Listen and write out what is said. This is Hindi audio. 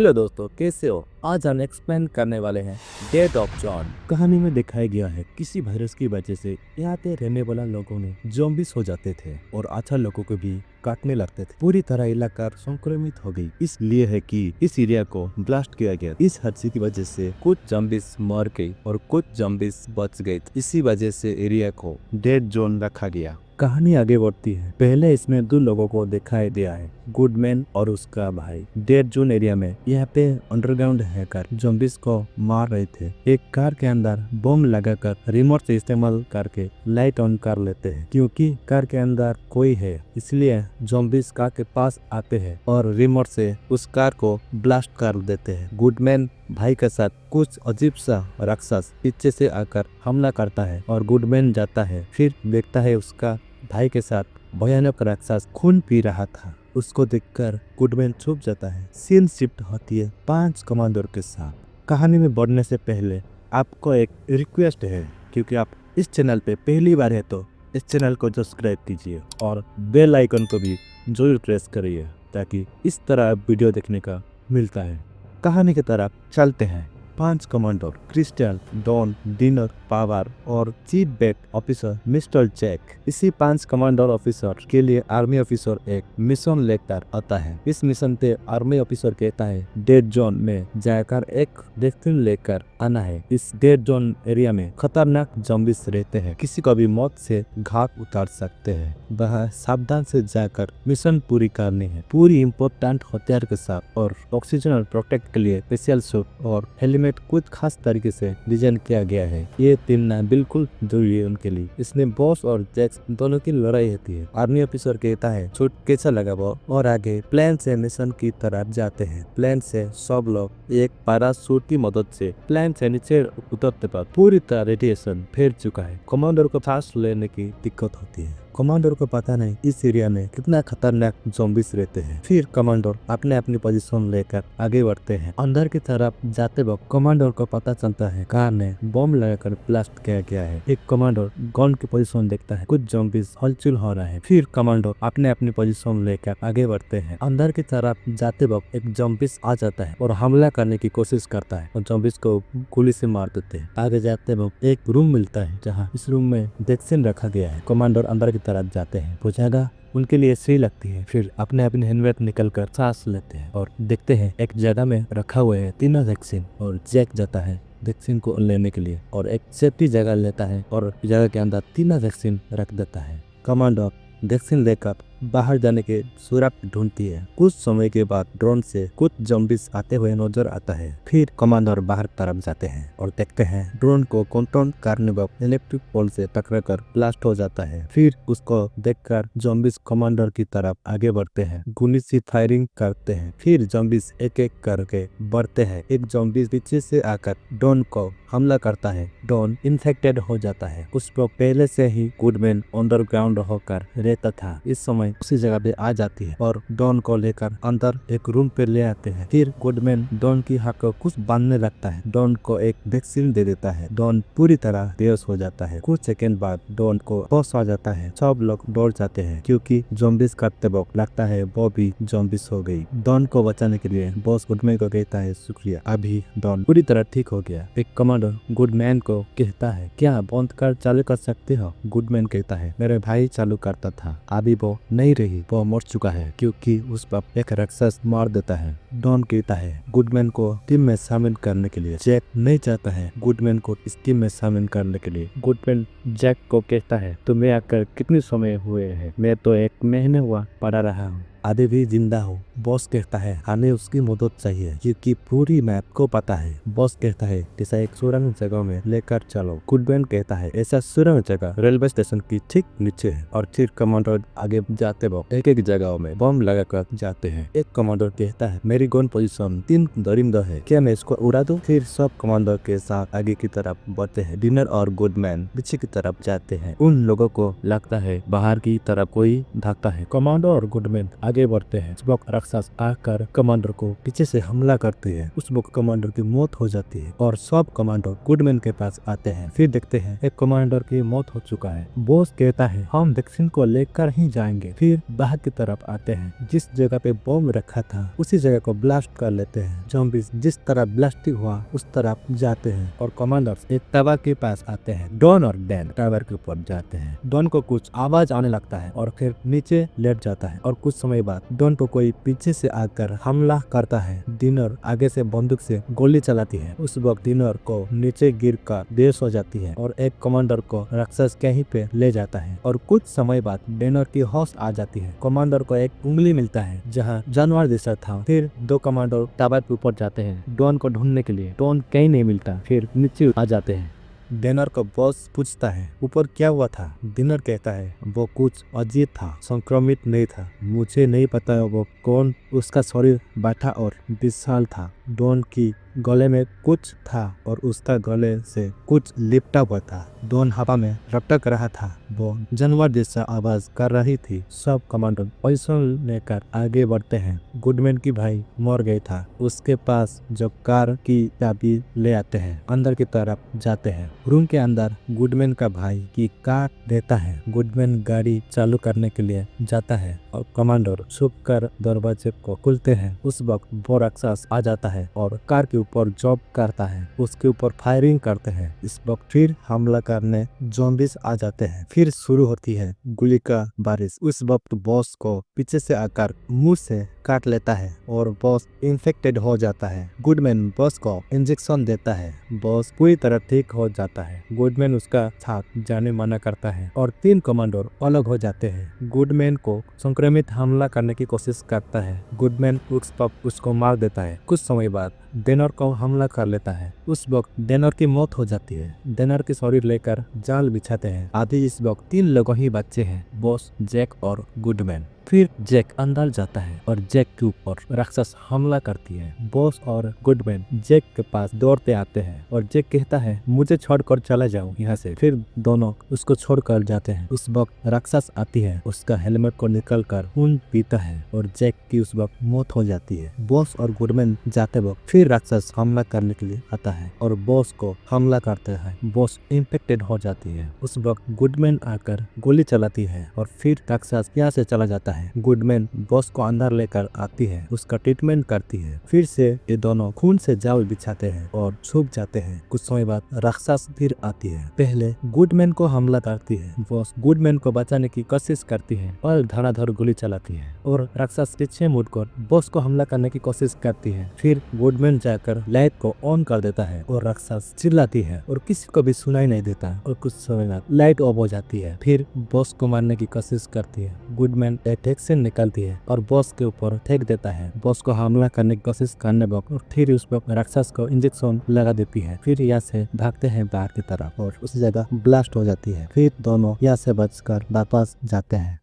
हेलो दोस्तों, कैसे हो। आज हम एक्सप्लेन करने वाले हैं डेथ ऑफ जॉन। कहानी में दिखाया गया है किसी वायरस की वजह से यहाँ पे रहने वाला लोगों में ज़ॉम्बीज हो जाते थे और अच्छा लोगों को भी काटने लगते थे। पूरी तरह इलाका संक्रमित हो गई। इसलिए है कि इस एरिया को ब्लास्ट किया गया। इस हादसे की वजह से कुछ ज़ॉम्बीज मर गई और कुछ ज़ॉम्बीज बच गए। इसी वजह से एरिया को डेड जोन रखा गया। कहानी आगे बढ़ती है। पहले इसमें दो लोगों को दिखाई दिया है, गुडमैन और उसका भाई। डेड जोन एरिया में यहाँ पे अंडरग्राउंड हैकर ज़ॉम्बीज को मार रहे थे। एक कार के अंदर बम लगाकर रिमोट से इस्तेमाल करके लाइट ऑन कर लेते हैं, क्योंकि कार के अंदर कोई है। इसलिए ज़ॉम्बीज कार के पास आते हैं और रिमोट से उस कार को ब्लास्ट कर देते हैं। गुडमैन भाई के साथ कुछ अजीब सा राक्षस पीछे से आकर हमला करता है और गुडमैन जाता है। फिर देखता है उसका भाई के साथ भयानक राक्षस खून पी रहा था। उसको देखकर गुडमैन छुप जाता है। सीन शिफ्ट होती है 5 कमांडर के साथ। कहानी में बढ़ने से पहले आपको एक रिक्वेस्ट है, क्योंकि आप इस चैनल पे पहली बार है तो इस चैनल को सब्सक्राइब कीजिए और बेल आइकन को भी जरूर प्रेस करिए, ताकि इस तरह वीडियो देखने का मिलता है। कहानी की तरफ चलते हैं। 5 commander crystal, Don, dinner, power और chief back officer mister Jack. इसी 5 कमांडर ऑफिसर के लिए आर्मी ऑफिसर एक मिशन लेकर आता है। इस मिशन पे आर्मी ऑफिसर कहता है डेड जोन में जाकर एक वैक्सीन लेकर आना है। इस डेड जोन एरिया में खतरनाक ज़ॉम्बीज रहते हैं, किसी को भी मौत से घाट उतार सकते हैं। वह सावधान से जाकर मिशन पूरी करनी है, पूरी इम्पोर्टेंट हथियार के साथ। और ऑक्सीजन और प्रोटेक्ट के लिए स्पेशल सूट और हेलमेट कुछ खास तरीके से डिजाइन किया गया है। ये पहनना बिल्कुल जरूरी है उनके लिए। इसमें बॉस और जैक्स दोनों की लड़ाई होती है। आर्मी ऑफिसर कहता है सूट कैसा लगा वो, और आगे प्लेन से मिशन की तरफ जाते हैं। प्लेन से सब लोग एक पैराशूट की मदद से प्लेन से नीचे उतरते पर पूरी तरह रेडिएशन फैल चुका है। कमांडर को सांस लेने की दिक्कत होती है। कमांडर को पता नहीं इस एरिया में कितना खतरनाक ज़ॉम्बीज रहते हैं। फिर कमांडर अपने अपनी पोजीशन लेकर आगे बढ़ते हैं। अंदर की तरफ जाते वक्त कमांडर को पता चलता है कार ने बम लगाकर ब्लास्ट किया गया है। एक कमांडर गन की पोजीशन देखता है, कुछ ज़ॉम्बीज हलचल हो रहा है। फिर कमांडर अपने अपनी पोजीशन लेकर आगे बढ़ते हैं। अंदर की तरफ जाते वक्त एक ज़ॉम्बीज आ जाता है और हमला करने की कोशिश करता है और ज़ॉम्बीज को गोली से मार देते हैं। आगे जाते वक्त एक रूम मिलता है जहाँ इस रूम में वैक्सीन रखा गया है। कमांडर अंदर की तरफ जाते हैं। वो जगह उनके लिए सही लगती है। फिर अपने हेलमेट निकलकर सांस लेते हैं और देखते हैं एक जगह में रखा हुआ है 3 वैक्सीन। और जैक जाता है वैक्सीन को लेने के लिए और एक सेफ्टी जगह लेता है और जगह के अंदर 3 वैक्सीन रख देता है। कमांडर वैक्सीन लेकर बाहर जाने के सुराग ढूंढती है। कुछ समय के बाद ड्रोन से कुछ ज़ॉम्बीज आते हुए नजर आता है। फिर कमांडर बाहर तरफ जाते हैं और देखते हैं ड्रोन को कंट्रोल करने वक्त इलेक्ट्रिक पोल से टकराकर ब्लास्ट हो जाता है। फिर उसको देखकर ज़ॉम्बीज कमांडर की तरफ आगे बढ़ते हैं, गोली से फायरिंग करते हैं। फिर ज़ॉम्बीज एक एक करके बढ़ते हैं। एक ज़ॉम्बीज पीछे से आकर डॉन को हमला करता है। डॉन इन्फेक्टेड हो जाता है। उसको पहले से ही गुडमैन अंडरग्राउंड होकर रहता था, इस समय उसी जगह पे आ जाती है और डॉन को लेकर अंदर एक रूम पे ले आते हैं। फिर गुडमैन डॉन की हाथ को कुछ बांधने लगता है। डॉन को एक वैक्सीन दे देता है। डॉन पूरी तरह बेहोश हो जाता है। कुछ सेकंड बाद डॉन को होश आ जाता है। सब लोग दौड़ जाते हैं, क्योंकि ज़ॉम्बीज करते वक्त लगता है वो भी ज़ॉम्बीज हो गई। डॉन को बचाने के लिए बॉस गुडमैन को कहता है शुक्रिया, अभी डॉन पूरी तरह ठीक हो गया। एक कमांडर गुडमैन को कहता है क्या बंद कर चालू कर सकते हो। गुडमैन कहता है मेरे भाई चालू करता था, अभी वो नहीं रही, वो मर चुका है, क्योंकि उस पर एक राक्षस मार देता है। डॉन कहता है गुडमैन को टीम में शामिल करने के लिए। जैक नहीं चाहता है गुडमैन को इस टीम में शामिल करने के लिए। गुडमैन जैक को कहता है तुम्हें आकर कितने समय हुए हैं। मैं तो 1 महीने हुआ पड़ा रहा हूँ, अभी भी जिंदा हूँ। बॉस कहता है हमें उसकी मदद चाहिए, क्योंकि पूरी मैप को पता है। बॉस कहता है ऐसा एक सुरंग जगह में लेकर चलो। गुडमैन कहता है ऐसा सुरंग जगह रेलवे स्टेशन की ठीक नीचे है। और फिर कमांडर आगे जाते वक्त एक एक जगह में बम लगाकर जाते हैं। एक कमांडर कहता है मेरी गन पोजीशन 3 दरिंदा है, क्या मैं इसको उड़ा दूं। फिर सब कमांडर के साथ आगे की तरफ बढ़ते हैं। डिनर और गुडमैन पीछे की तरफ जाते हैं। उन लोगों को लगता है बाहर की तरफ कोई भागता है। कमांडर और गुडमैन आगे बढ़ते हैं। उस वक्त राक्षस आकर कमांडर को पीछे से हमला करते हैं। उस वक्त कमांडर की मौत हो जाती है और सब कमांडर गुडमैन के पास आते हैं। फिर देखते हैं एक कमांडर की मौत हो चुका है। बॉस कहता है हम वैक्सीन को लेकर ही जाएंगे। फिर बाहर की तरफ आते हैं। जिस जगह पे बॉम्ब रखा था उसी जगह को ब्लास्ट कर लेते हैं। ज़ॉम्बीज़ जिस तरह ब्लास्टिंग हुआ उस तरफ जाते हैं और कमांडर्स एक टावर के पास आते हैं। डॉन और डैन टावर के ऊपर जाते हैं। डॉन को कुछ आवाज आने लगता है और फिर नीचे लेट जाता है और कुछ समय बाद डॉन को कोई पीछे से आकर हमला करता है। डिनर आगे से बंदूक से गोली चलाती है। उस वक्त डिनर को नीचे गिर कर बेहोश हो जाती है और एक कमांडर को राक्षस कहीं पे ले जाता है और कुछ समय बाद डिनर की होश आ जाती है। कमांडर को एक उंगली मिलता है जहाँ जानवर जैसा था। फिर दो कमांडर टावर के ऊपर जाते हैं डॉन को ढूंढने के लिए। डॉन कहीं नहीं मिलता। फिर नीचे आ जाते हैं। डिनर को बॉस पूछता है ऊपर क्या हुआ था। डिनर कहता है वो कुछ अजीब था, संक्रमित नहीं था। मुझे नहीं पता वो कौन। उसका शरीर बैठा और विशाल था। डॉन की गले में कुछ था और उसका गले से कुछ लिपटा हुआ था। डॉन हवा में रपटक रहा था। वो जानवर जैसा आवाज कर रही थी। सब कमांडर पोजीशन लेकर आगे बढ़ते हैं। गुडमैन की भाई मर गई था। उसके पास जो कार की चाबी ले आते हैं। अंदर की तरफ जाते हैं। रूम के अंदर गुडमैन का भाई की कार देता है। गुडमैन गाड़ी चालू करने के लिए जाता है और कमांडर छुप कर दरवाजे को खुलते हैं। उस वक्त वो राक्षस आ जाता है और कार के ऊपर जॉब करता है। उसके ऊपर फायरिंग करते हैं। इस वक्त फिर हमला करने ज़ॉम्बीज़ आ जाते हैं। फिर शुरू होती है गोली का बारिश। उस वक्त बॉस को पीछे से आकर मुंह से काट लेता है और बॉस इन्फेक्टेड हो जाता है। गुडमैन बॉस को इंजेक्शन देता है। बॉस पूरी तरह ठीक हो जाता है। गुडमैन उसका साथ जाने मना करता है और 3 कमांडर अलग हो जाते हैं। गुडमैन को संक्रमित हमला करने की कोशिश करता है। गुडमैन उसको मार देता है। कुछ समय बाद डेनर को हमला कर लेता है। उस वक्त डेनर की मौत हो जाती है। डेनर की शरीर लेकर जाल बिछाते हैं। आधे इस वक्त 3 लोग ही बच्चे हैं, बॉस, जैक और गुडमैन। फिर जैक अंदर जाता है और जैक के ऊपर राक्षस हमला करती है। बॉस और गुडमैन जैक के पास दौड़ते आते हैं और जैक कहता है मुझे छोड़कर चला जाओ यहाँ से। फिर दोनों उसको छोड़कर जाते हैं। उस वक्त राक्षस आती है। उसका हेलमेट को निकल कर खून पीता है और जैक की उस वक्त मौत हो जाती है। बॉस और गुडमैन जाते वक्त फिर राक्षस हमला करने के लिए आता है और बॉस को हमला करते हैं। बॉस इन्फेक्टेड हो जाती है। उस वक्त गुडमैन आकर गोली चलाती है और फिर राक्षस यहाँ से चला जाता है। गुडमैन बॉस को अंदर लेकर आती है, उसका ट्रीटमेंट करती है। फिर से ये दोनों खून से जाल बिछाते हैं और छुप जाते हैं। कुछ समय बाद राक्षस फिर आती है। पहले गुडमैन को हमला करती है। बॉस गुडमैन को बचाने की कोशिश करती है और धड़ाधड़ गोली चलाती है और राक्षस पीछे मुड़कर बॉस को हमला करने की कोशिश करती है। फिर गुडमैन जाकर लाइट को ऑन कर देता है और राक्षस चिल्लाती है और किसी को भी सुनाई नहीं देता और कुछ समय बाद लाइट ऑफ हो जाती है। फिर बॉस को मारने की कोशिश करती है। गुडमैन से निकलती है और बॉस के ऊपर फेंक देता है। बॉस को हमला करने की कोशिश करने वक्त और फिर उस वक्त राक्षस को इंजेक्शन लगा देती है। फिर यहाँ से भागते हैं बाहर की तरफ और उस जगह ब्लास्ट हो जाती है। फिर दोनों यहाँ से बचकर वापस जाते हैं।